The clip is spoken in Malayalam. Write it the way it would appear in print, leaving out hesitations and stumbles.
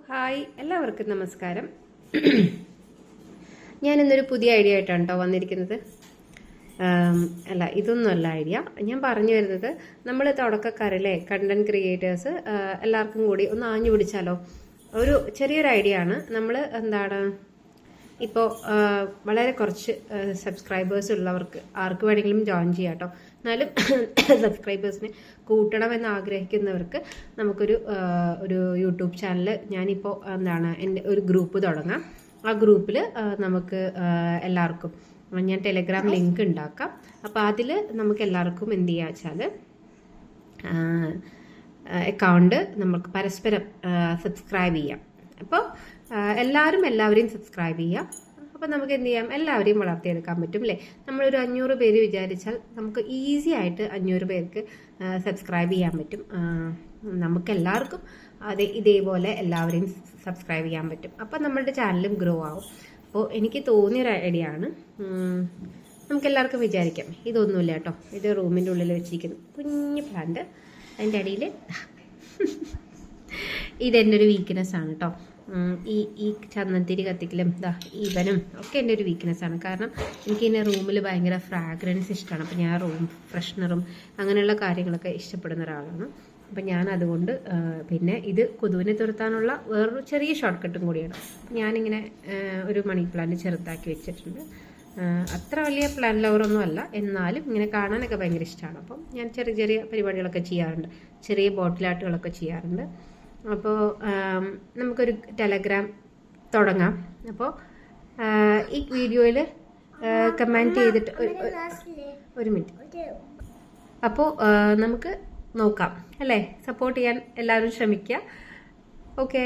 ഹായ് എല്ലാവർക്കും നമസ്കാരം. ഞാൻ ഇന്നൊരു പുതിയ ഐഡിയ ആയിട്ടാണ് കേട്ടോ വന്നിരിക്കുന്നത്. അല്ല, ഇതൊന്നുമല്ല ഐഡിയ. ഞാൻ പറഞ്ഞു വരുന്നത്, നമ്മൾ തുടക്കക്കാരല്ലേ, കണ്ടന്റ് ക്രിയേറ്റേഴ്സ് എല്ലാവർക്കും കൂടി ഒന്ന് ആഞ്ഞു പിടിച്ചാലോ. ഒരു ചെറിയൊരു ഐഡിയ ആണ്. നമ്മൾ ഇപ്പോൾ വളരെ കുറച്ച് സബ്സ്ക്രൈബേഴ്സ് ഉള്ളവർക്ക് ആർക്ക് വേണമെങ്കിലും ജോയിൻ ചെയ്യാം കേട്ടോ. എന്നാലും സബ്സ്ക്രൈബേഴ്സിനെ കൂട്ടണമെന്ന് ആഗ്രഹിക്കുന്നവർക്ക് നമുക്കൊരു യൂട്യൂബ് ചാനൽ ഞാനിപ്പോൾ എൻ്റെ ഒരു ഗ്രൂപ്പ് തുടങ്ങാം. ആ ഗ്രൂപ്പിൽ നമുക്ക് എല്ലാവർക്കും ഞാൻ ടെലഗ്രാം ലിങ്ക് ഉണ്ടാക്കാം. അപ്പോൾ അതിൽ നമുക്ക് എല്ലാവർക്കും എന്ത് ചെയ്യുക വെച്ചാൽ അക്കൗണ്ട് നമുക്ക് പരസ്പരം സബ്സ്ക്രൈബ് ചെയ്യാം. അപ്പോൾ എല്ലാവരെയും സബ്സ്ക്രൈബ് ചെയ്യാം. അപ്പോൾ നമുക്ക് എന്ത് ചെയ്യാം, എല്ലാവരെയും വളർത്തിയെടുക്കാൻ പറ്റും അല്ലേ. നമ്മളൊരു 500 പേര് വിചാരിച്ചാൽ നമുക്ക് ഈസി ആയിട്ട് 500 പേർക്ക് സബ്സ്ക്രൈബ് ചെയ്യാൻ പറ്റും. നമുക്ക് എല്ലാവർക്കും ഇതേപോലെ എല്ലാവരെയും സബ്സ്ക്രൈബ് ചെയ്യാൻ പറ്റും. അപ്പോൾ നമ്മളുടെ ചാനലും ഗ്രോ ആവും. അപ്പോൾ എനിക്ക് തോന്നിയൊരു ഐഡിയ ആണ്. നമുക്ക് എല്ലാവർക്കും വിചാരിക്കാം, ഇതൊന്നുമില്ല കേട്ടോ, ഇത് റൂമിൻ്റെ ഉള്ളിൽ വെച്ചിരിക്കുന്നു കുഞ്ഞു പ്ലാന്റ്. അതിൻ്റെ അടിയിൽ ഇതെൻ്റെ ഒരു വീക്ക്നെസ് ആണ് കേട്ടോ. ഈ ചന്ദനത്തിരി കത്തിക്കലും ഇവനും ഒക്കെ എൻ്റെ ഒരു വീക്ക്നെസ് ആണ്. കാരണം എനിക്ക് എൻ്റെ റൂമിൽ ഭയങ്കര ഫ്രാഗ്രൻസ് ഇഷ്ടമാണ്. അപ്പോൾ ഞാൻ റൂം ഫ്രഷ്നറും അങ്ങനെയുള്ള കാര്യങ്ങളൊക്കെ ഇഷ്ടപ്പെടുന്ന ഒരാളാണ്. അപ്പം ഞാൻ അതുകൊണ്ട് പിന്നെ ഇത് കൊതുവിനെ തുരത്താനുള്ള വേറൊരു ചെറിയ ഷോർട്ട് കട്ടും കൂടിയാണ്. ഞാനിങ്ങനെ ഒരു മണി പ്ലാന്റ് ചെറുതാക്കി വെച്ചിട്ടുണ്ട്. അത്ര വലിയ പ്ലാന്റ് ലവറൊന്നും അല്ല, എന്നാലും ഇങ്ങനെ കാണാനൊക്കെ ഭയങ്കര ഇഷ്ടമാണ്. അപ്പം ഞാൻ ചെറിയ ചെറിയ പരിപാടികളൊക്കെ ചെയ്യാറുണ്ട്, ചെറിയ ബോട്ടിലാട്ടുകളൊക്കെ ചെയ്യാറുണ്ട്. അപ്പോൾ നമുക്കൊരു ടെലഗ്രാം തുടങ്ങാം. അപ്പോൾ ഈ വീഡിയോയിൽ കമൻറ്റ് ചെയ്തിട്ട് ഒരു മിനിറ്റ്. അപ്പോൾ നമുക്ക് നോക്കാം അല്ലേ. സപ്പോർട്ട് ചെയ്യാൻ എല്ലാവരും ശ്രമിക്കുക. ഓക്കെ.